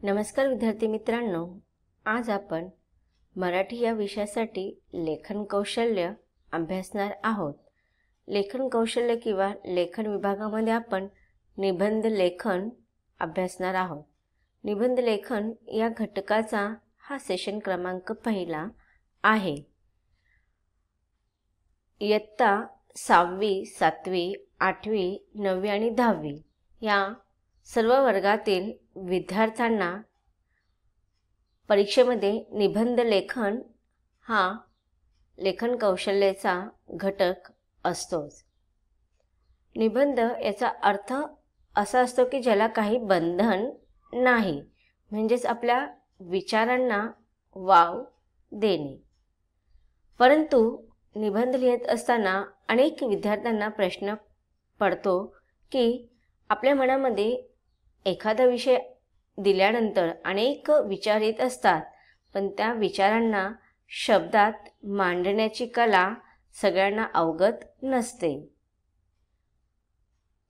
नमस्कार विद्यार्थी मित्रांनो, आज आपण मराठी या विषयासाठी लेखन कौशल्य अभ्यासणार आहोत। लेखन कौशल्य किंवा लेखन विभागामध्ये आपण निबंध लेखन अभ्यासणार आहोत। निबंध लेखन या घटकाचा हा सेशन क्रमांक पहिला आहे। इयत्ता 6वी, 7वी, 8वी, 9वी आणि 10वी या सर्व वर्गातील विद्यार्थ्यांना परीक्षेमध्ये निबंध लेखन हा लेखन कौशल्याचा घटक असतोच। निबंध याचा अर्थ असा असतो की ज्याला काही बंधन नाही, म्हणजेच आपल्या विचारांना वाव देणे। परंतु निबंध लिहित असताना अनेक विद्यार्थ्यांना प्रश्न पडतो की आपल्या मनामध्ये एखादा विषय दिल्यानंतर अनेक विचार येत असतात, पण त्या विचारांना शब्दात मांडण्याची कला सगळ्यांना अवगत नसते।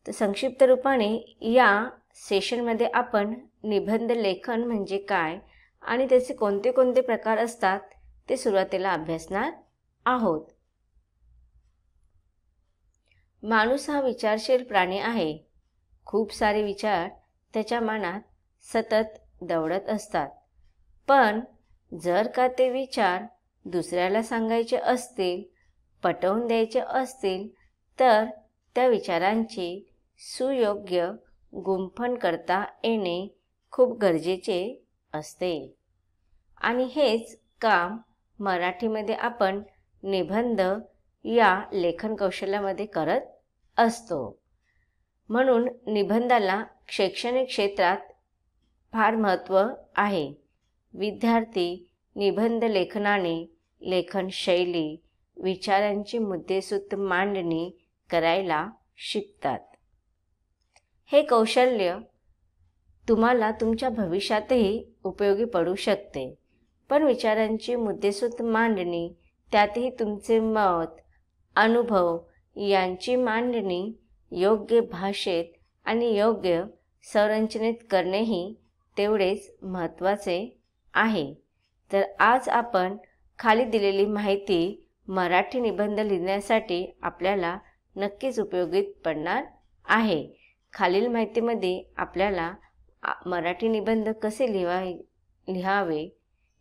तर संक्षिप्त रूपाने या सेशनमध्ये आपण निबंध लेखन म्हणजे काय आणि त्याचे कोणते कोणते प्रकार असतात ते सुरुवातीला अभ्यासणार आहोत। माणूस हा विचारशील प्राणी आहे। खूप सारे विचार त्याच्या मनात सतत दौडत असतात, पण जर का ते विचार दुसऱ्याला सांगायचे असतील, पटवून द्यायचे असतील, तर त्या विचारांची सुयोग्य गुंफण करता येणे खूप गरजेचे असते। आणि हेच काम मराठीमध्ये आपण निबंध या लेखन कौशल्यामध्ये करत असतो। म्हणून निबंधाला शैक्षणिक क्षेत्रात फार महत्त्व आहे। विद्यार्थी निबंध लेखनाने लेखन शैली, विचारांची मुद्देसूद मांडणी करायला शिकतात। हे कौशल्य तुम्हाला तुमच्या भविष्यातही उपयोगी पडू शकते, पण विचारांची मुद्देसूद मांडणी, त्यातही तुमचे मत, अनुभव यांची मांडणी योग्य भाषेत आणि योग्य संरचनेत करणेही तेवढेच महत्त्वाचे आहे। तर आज आपण खाली दिलेली माहिती मराठी निबंध लिहिण्यासाठी आपल्याला नक्कीच उपयोगी पडणार आहे। खालील माहितीमध्ये आपल्याला मराठी निबंध कसे लिहावे,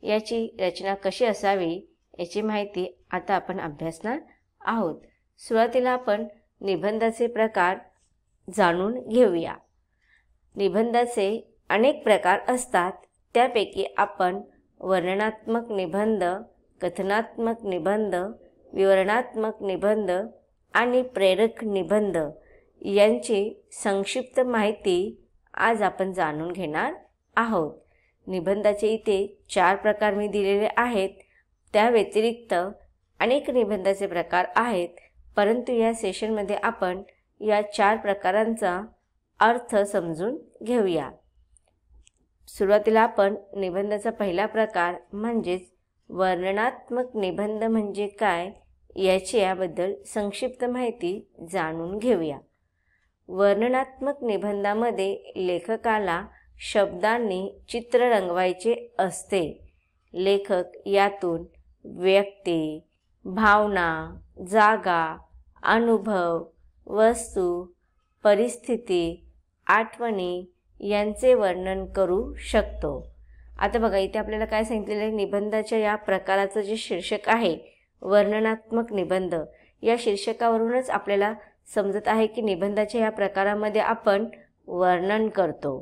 याची रचना कशी असावी याची माहिती आता आपण अभ्यासणार आहोत। सुरुवातीला आपण निबंधाचे प्रकार जाणून घेऊया। निबंधाचे अनेक प्रकार असतात, त्यापैकी आपण वर्णनात्मक निबंध, कथनात्मक निबंध, विवरणात्मक निबंध आणि प्रेरक निबंध यांची संक्षिप्त माहिती आज आपण जाणून घेणार आहोत। निबंधाचे इथे 4 प्रकार मी दिलेले आहेत। त्या व्यतिरिक्त अनेक निबंधाचे प्रकार आहेत, परंतु या सेशनमध्ये आपण या 4 प्रकारांचा अर्थ समजून घेऊया। सुरुवातीला आपण निबंधाचा पहिला प्रकार म्हणजेच वर्णनात्मक निबंध म्हणजे काय याबद्दल संक्षिप्त माहिती जाणून घेऊया। वर्णनात्मक निबंधामध्ये लेखकाला शब्दांनी चित्र रंगवायचे असते। लेखक यातून व्यक्ती, भावना, जागा, अनुभव, वस्तू, परिस्थिती, आठवणी यांचे वर्णन करू शकतो। आता बघा, इथे आपल्याला काय सांगितलेलं आहे, निबंधाच्या या प्रकाराचं जे शीर्षक आहे वर्णनात्मक निबंध, या शीर्षकावरूनच आपल्याला समजत आहे की निबंधाच्या या प्रकारामध्ये आपण वर्णन करतो।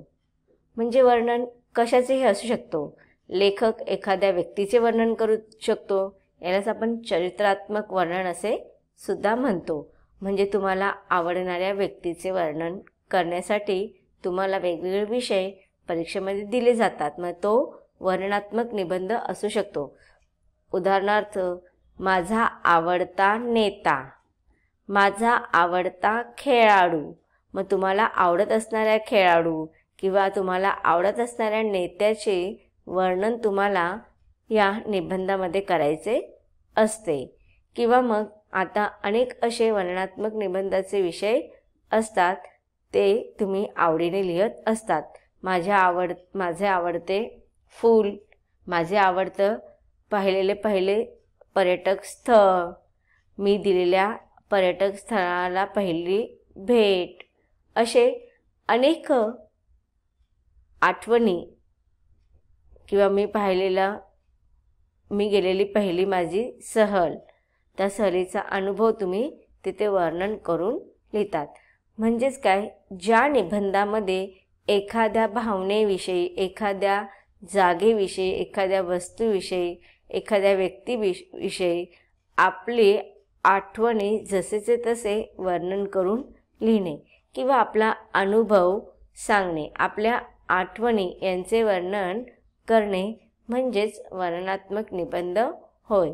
म्हणजे वर्णन कशाचेही असू शकतो। लेखक एखाद्या व्यक्तीचे वर्णन करू शकतो, यालाच आपण चरित्रात्मक वर्णन असे सुद्धा म्हणतो। म्हणजे तुम्हाला आवडणाऱ्या व्यक्तीचे वर्णन करण्यासाठी तुम्हाला वेगवेगळे विषय परीक्षेमध्ये दिले जातात, मग तो वर्णनात्मक निबंध असू शकतो। उदाहरणार्थ, माझा आवडता नेता, माझा आवडता खेळाडू, मग तुम्हाला आवडत असणाऱ्या खेळाडू किंवा तुम्हाला आवडत असणाऱ्या नेत्याचे वर्णन तुम्हाला या निबंधामध्ये करायचे असते। किंवा मग आता अनेक असे वर्णनात्मक निबंधाचे विषय असतात, ते तुम्ही आवडीने लिहित असतात। माझे आवडते फूल, माझे आवडतं पहिले पर्यटक स्थळ, मी दिलेल्या पर्यटक स्थळाला पहिली भेट, असे अनेक आठवणी किंवा मी गेलेली पहिली माझी सहल, त्या सहलीचा अनुभव तुम्ही तिथे वर्णन करून लिहितात. म्हणजेच काय, ज्या निबंधामध्ये एखाद्या भावनेविषयी, एखाद्या जागेविषयी, एखाद्या वस्तूविषयी, एखाद्या व्यक्तीविषयी आपली आठवणी जसेचे तसे वर्णन करून लिहिणे किंवा आपला अनुभव सांगणे, आपल्या आठवणी यांचे वर्णन करणे म्हणजेच वर्णनात्मक निबंध होय.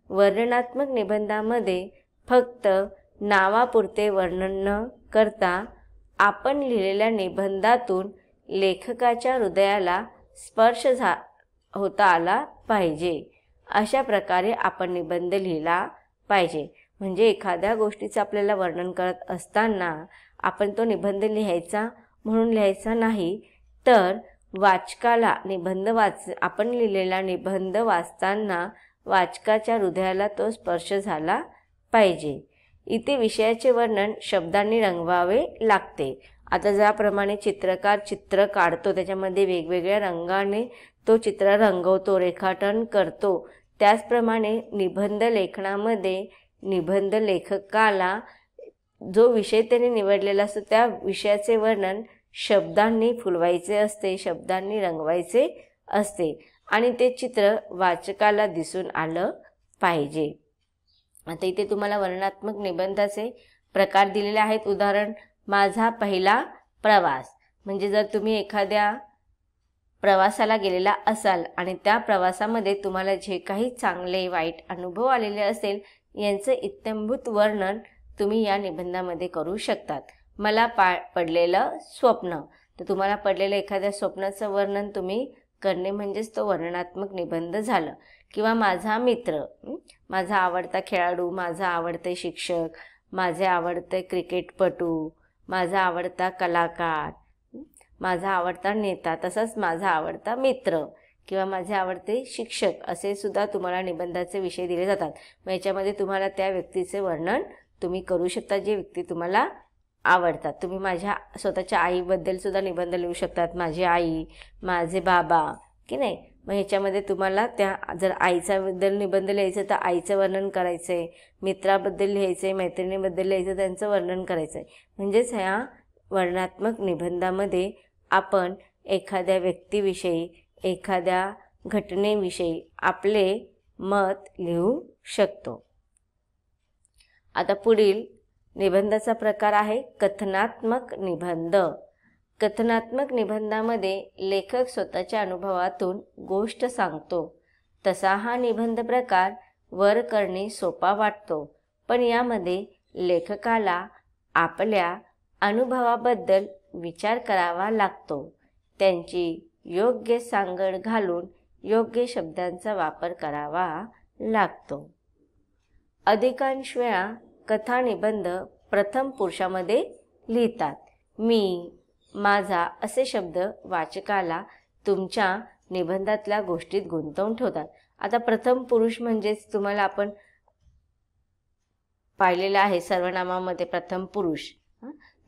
वर्णनात्मक निबंधामध्ये फक्त नावापुरते वर्णन न करता आपण लिहिलेल्या निबंधातून लेखकाच्या हृदयाला स्पर्श होता आला पाहिजे. अशा प्रकारे आपण निबंध लिहिला पाहिजे. म्हणजे एखाद्या गोष्टीचं आपल्याला वर्णन करत असताना आपण तो निबंध लिहायचा म्हणून लिहायचा नाही, तर वाचकाला आपण लिहिलेला निबंध वाचताना वाचकाच्या हृदयाला तो स्पर्श झाला पाहिजे. इथे विषयाचे वर्णन शब्दांनी रंगवावे लागते. आता ज्याप्रमाणे चित्रकार चित्र काढतो, त्याच्यामध्ये वेगवेगळ्या रंगाने तो चित्र रंगवतो, रेखाटन करतो, त्याचप्रमाणे निबंध लेखनामध्ये निबंध लेखकाला जो विषय त्याने निवडलेला असतो त्या विषयाचे वर्णन शब्दांनी फुलवायचे असते, शब्दांनी रंगवायचे असते आणि ते चित्र वाचकाला दिसून आलं पाहिजे. आता इथे तुम्हाला वर्णनात्मक निबंधाचे प्रकार दिलेले आहेत. उदाहरण, माझा पहिला प्रवास. म्हणजे जर तुम्ही एखाद्या प्रवासाला गेलेला असाल आणि त्या प्रवासामध्ये तुम्हाला जे काही चांगले वाईट अनुभव आलेले असेल यांचं इत्थंभूत वर्णन तुम्ही या निबंधामध्ये करू शकतात. मला पडलेलं स्वप्न, तर तुम्हाला पडलेलं एखाद्या स्वप्नाचं वर्णन तुम्ही करणे म्हणजेच तो वर्णनात्मक निबंध झालं. किंवा माझा मित्र, माझा आवडता खेळाडू, माझा आवडते शिक्षक, माझे आवडते क्रिकेटपटू, माझा आवडता कलाकार, माझा आवडता नेता, तसंच माझा आवडता मित्र किंवा माझे आवडते शिक्षक असे सुद्धा तुम्हाला निबंधाचे विषय दिले जातात. मग याच्यामध्ये तुम्हाला त्या व्यक्तीचे वर्णन तुम्ही करू शकता, जे व्यक्ती तुम्हाला आवडतात. तुम्ही माझ्या स्वतःच्या आईबद्दल सुद्धा निबंध लिहू शकतात, माझी आई, माझे बाबा, की नाही. मग ह्याच्यामध्ये तुम्हाला त्या जर आईच्याबद्दल निबंध लिहायचं तर आईचं वर्णन करायचं आहे, मित्राबद्दल लिहायचं आहे, मैत्रिणीबद्दल लिहायचं, त्यांचं वर्णन करायचं आहे. म्हणजेच ह्या वर्णनात्मक निबंधामध्ये आपण एखाद्या व्यक्तीविषयी, एखाद्या घटनेविषयी आपले मत लिहू शकतो. आता पुढील निबंधाचा प्रकार आहे कथनात्मक निबंध. कथनात्मक निबंधामध्ये लेखक स्वतःच्या अनुभवातून गोष्ट सांगतो. तसा हा निबंध प्रकार वर करणे सोपा वाटतो, पण यामध्ये लेखकाला आपल्या अनुभवाबद्दल विचार करावा लागतो. त्यांची योग्य सांगड घालून योग्य शब्दांचा वापर करावा लागतो. अधिकांश वेळा कथा निबंध प्रथम पुरुषामध्ये लिहितात. मी, माझा असे शब्द वाचकाला तुमच्या निबंधातल्या गोष्टीत गुंतवून ठेवतात. आता प्रथम पुरुष म्हणजेच तुम्हाला आपण पाहिलेलं आहे सर्वनामामध्ये प्रथम पुरुष.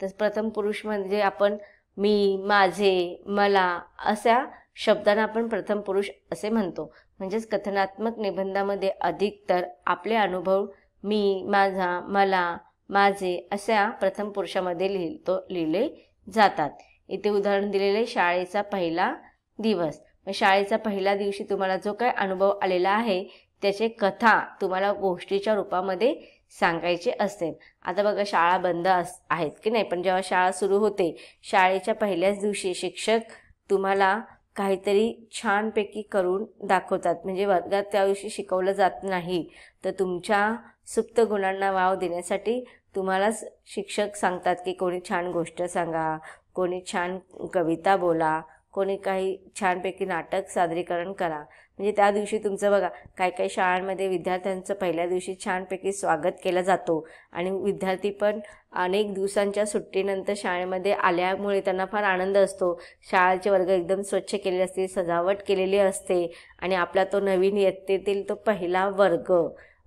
तर प्रथम पुरुष म्हणजे आपण मी, माझे, मला अशा शब्दांना आपण प्रथम पुरुष असे म्हणतो. म्हणजेच कथनात्मक निबंधामध्ये अधिकतर आपले अनुभव मी, माझा, मला, माझे अशा प्रथम पुरुषामध्ये लिहिले जातात. इथे उदाहरण दिलेले शाळेचा पहिला दिवस. मग शाळेचा पहिल्या दिवशी तुम्हाला जो काही अनुभव आलेला आहे त्याचे कथा तुम्हाला गोष्टीच्या रूपामध्ये सांगायचे असते. आता बघा शाळा बंद आहेत की नाही, पण जेव्हा शाळा सुरू होते शाळेच्या पहिल्याच दिवशी शिक्षक तुम्हाला काहीतरी छानपैकी करून दाखवतात. म्हणजे वर्गात त्या दिवशी शिकवलं जात नाही, तर तुमच्या सुप्त गुणांना वाव देण्यासाठी तुम्हाला शिक्षक सांगतात की कोणी छान गोष्ट सांगा, कोणी छान कविता बोला, कोणी काही छानपैकी नाटक सादरीकरण करा. म्हणजे त्या दिवशी तुमचं बघा, काही काही शाळांमध्ये विद्यार्थ्यांचं पहिल्या दिवशी छानपैकी स्वागत केला जातो आणि विद्यार्थी पण अनेक दिवसांच्या सुट्टीनंतर शाळेमध्ये आल्यामुळे त्यांना फार आनंद असतो. शाळेचे वर्ग एकदम स्वच्छ केलेले असते, सजावट केलेली असते आणि आपला तो नवीन इयत्तेतील तो पहिला वर्ग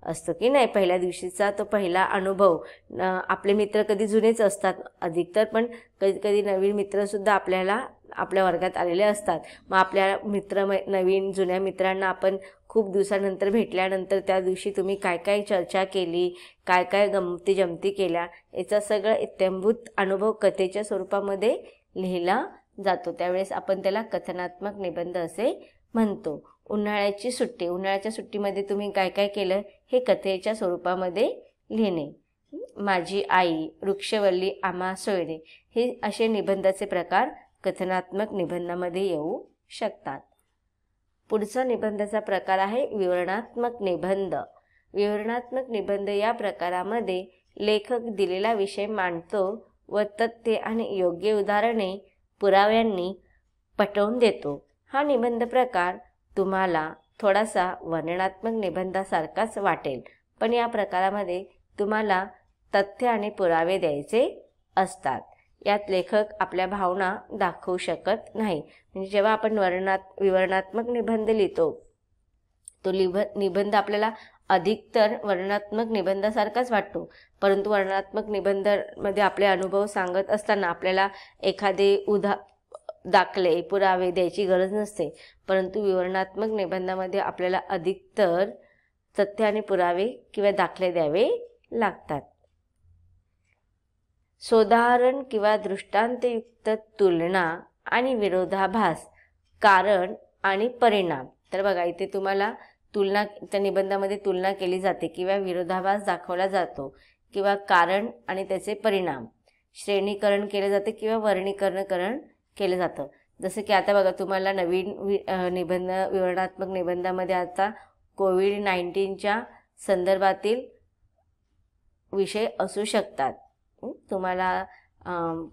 असतो की नाही, पहिल्या दिवशीचा तो पहिला अनुभव. आपले मित्र कधी जुनेच असतात अधिकतर, पण कधी कधी नवीन मित्रसुद्धा आपल्या वर्गात आलेले असतात. मग आपल्या नवीन जुन्या मित्रांना आपण खूप दिवसानंतर भेटल्यानंतर त्या दिवशी तुम्ही काय काय चर्चा केली, काय काय गमती जमती केल्या, याचा सगळं इत्थंभूत अनुभव कथेच्या स्वरूपामध्ये लिहिला जातो. त्यावेळेस आपण त्याला कथनात्मक निबंध असे म्हणतो. उन्हाळ्याच्या सुट्टीमध्ये तुम्ही काय काय केलं हे कथेच्या स्वरूपामध्ये लिहिणे. माझी आई, वृक्षवल्ली आम्हा सोयरे, हे असे निबंधाचे प्रकार कथनात्मक निबंधामध्ये येऊ शकतात. पुढचा निबंधाचा प्रकार आहे विवरणात्मक निबंध. विवरणात्मक निबंध या प्रकारामध्ये लेखक दिलेला विषय मांडतो व तथ्ये आणि योग्य उदाहरणे पुराव्यांनी पटवून देतो. हा निबंध प्रकार तुम्हाला थोडासा वर्णनात्मक निबंधासारखाच वाटेल, पण या प्रकारामध्ये तुम्हाला तथ्य आणि पुरावे द्यायचे असतात. यात लेखक आपल्या भावना दाखवू शकत नाही. म्हणजे जेव्हा आपण विवरणात्मक निबंध लिहितो, तो निबंध आपल्याला अधिकतर वर्णनात्मक निबंधासारखाच वाटतो, परंतु वर्णनात्मक निबंधामध्ये आपले अनुभव सांगत असताना आपल्याला एखादे दाखले पुरावे द्यायची गरज नसते, परंतु विवरणात्मक निबंधामध्ये आपल्याला अधिकतर तथ्य आणि पुरावे किंवा दाखले द्यावे लागतात. सोदाहरण किंवा दृष्टांतयुक्त तुलना आणि विरोधाभास, कारण आणि परिणाम. तर बघा, इथे तुम्हाला त्या निबंधामध्ये तुलना केली जाते किंवा विरोधाभास दाखवला जातो किंवा कारण आणि त्याचे परिणाम, श्रेणीकरण केले जाते किंवा वर्गीकरण केलं जातं. जसं की आता बघा, तुम्हाला नवीन विवरणात्मक निबंधामध्ये आता कोविड-19च्या संदर्भातील विषय असू शकतात. तुम्हाला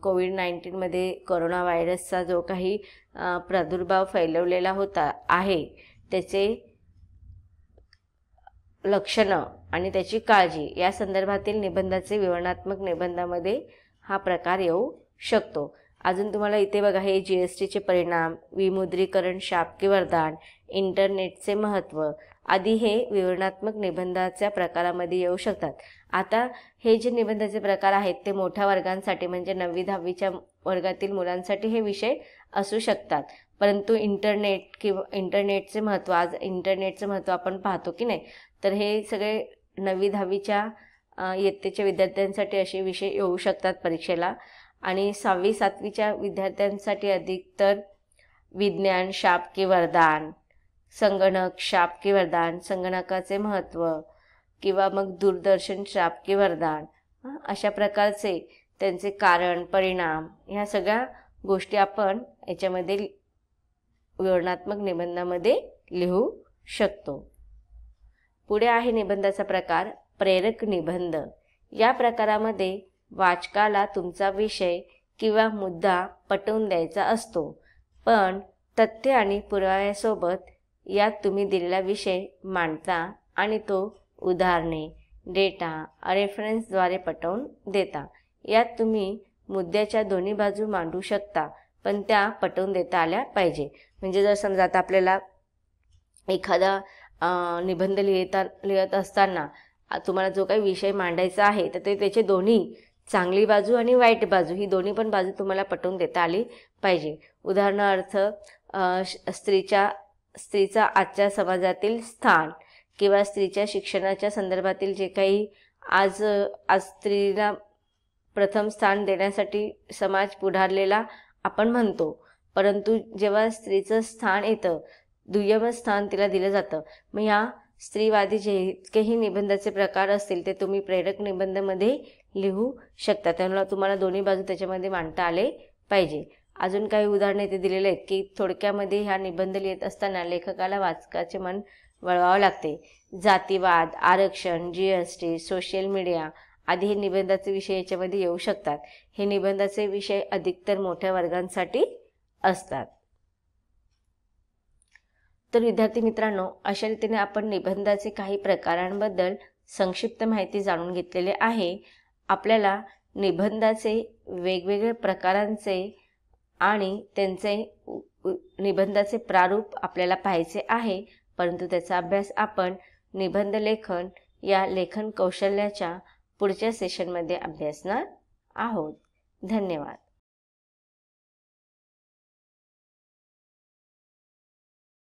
कोविड-19मध्ये कोरोना व्हायरसचा जो काही प्रादुर्भाव फैलवलेला आहे त्याचे लक्षणं आणि त्याची काळजी या संदर्भातील निबंधाचे विवरणात्मक निबंधामध्ये हा प्रकार येऊ शकतो. अजून तुम्हाला इथे बघा, हे GSTचे परिणाम, विमुद्रीकरण, शाप की वरदान, इंटरनेटचे महत्त्व आदी हे विवरणात्मक निबंधाच्या प्रकारामध्ये येऊ शकतात. आता हे जे निबंधाचे प्रकार आहेत ते मोठ्या वर्गांसाठी म्हणजे 9वी-10वीच्या वर्गातील मुलांसाठी हे विषय असू शकतात, परंतु इंटरनेटचे महत्त्व, आज इंटरनेटचं महत्त्व आपण पाहतो की नाही, तर हे सगळे 9वी-10वीच्या इयत्तेच्या विद्यार्थ्यांसाठी असे विषय येऊ शकतात परीक्षेला. आणि 6वी-7वीच्या विद्यार्थ्यांसाठी अधिकतर विज्ञान, शाप की वरदान, संगणक, शाप की वरदान, संगणकाचे महत्त्व किंवा मग दूरदर्शन, शाप की वरदान, अशा प्रकारचे त्यांचे कारण, परिणाम, ह्या सगळ्या गोष्टी आपण याच्यामध्ये विवरणात्मक निबंधामध्ये लिहू शकतो. पुढे आहे निबंधाचा प्रकार प्रेरक निबंध. या प्रकारामध्ये वाचकाला तुमचा विषय किंवा मुद्दा पटवून द्यायचा असतो, पण तथ्य आणि पुराव्यासोबत यात तुम्ही दिलेला विषय मांडता आणि तो उदाहरणे, डेटा, रेफरन्सद्वारे पटवून देता. यात तुम्ही मुद्द्याच्या दोन्ही बाजू मांडू शकता, पण त्या पटवून देता आल्या पाहिजे. म्हणजे जर समजा आता आपल्याला एखादा निबंध लिहित असताना तुम्हाला जो काही विषय मांडायचा आहे तर त्याचे दोन्ही चांगली बाजू आणि वाईट बाजू ही दोन्ही पण बाजू तुम्हाला पटवून देता आली पाहिजे. उदाहरणार्थ स्त्रीचा आजच्या समाजातील स्थान किंवा स्त्रीच्या शिक्षणाच्या संदर्भातील जे काही आज स्त्रीला प्रथम स्थान देण्यासाठी समाज पुढारलेला आपण म्हणतो, परंतु जेव्हा स्त्रीचं स्थान येतं, दुय्यम स्थान तिला दिलं जातं. मग ह्या स्त्रीवादी जे काही निबंधाचे प्रकार असतील ते तुम्ही प्रेरक निबंधामध्ये लिहू शकता. त्यामुळे तुम्हाला दोन्ही बाजू त्याच्यामध्ये मांडता आले पाहिजे. अजून काही उदाहरणे इथे दिलेले आहेत की थोडक्यामध्ये ह्या निबंध लिहित असताना लेखकाला वाचकाचे मन वळवावं लागते. जातीवाद, आरक्षण, GST, सोशल मीडिया आदी हे निबंधाचे विषय याच्यामध्ये येऊ शकतात. हे निबंधाचे विषय अधिकतर मोठ्या वर्गांसाठी असतात. तर विद्यार्थी मित्रांनो, अशा रीतीने आपण निबंधाचे काही प्रकारांबद्दल संक्षिप्त माहिती जाणून घेतलेली आहे. आपल्याला निबंधाचे वेगवेगळे प्रकारांचे आणि त्यांचे निबंधाचे प्रारूप आपल्याला पाहायचे आहे, परंतु त्याचा अभ्यास आपण निबंध लेखन या लेखन कौशल्याच्या पुढच्या सेशनमध्ये अभ्यासणार आहोत. धन्यवाद.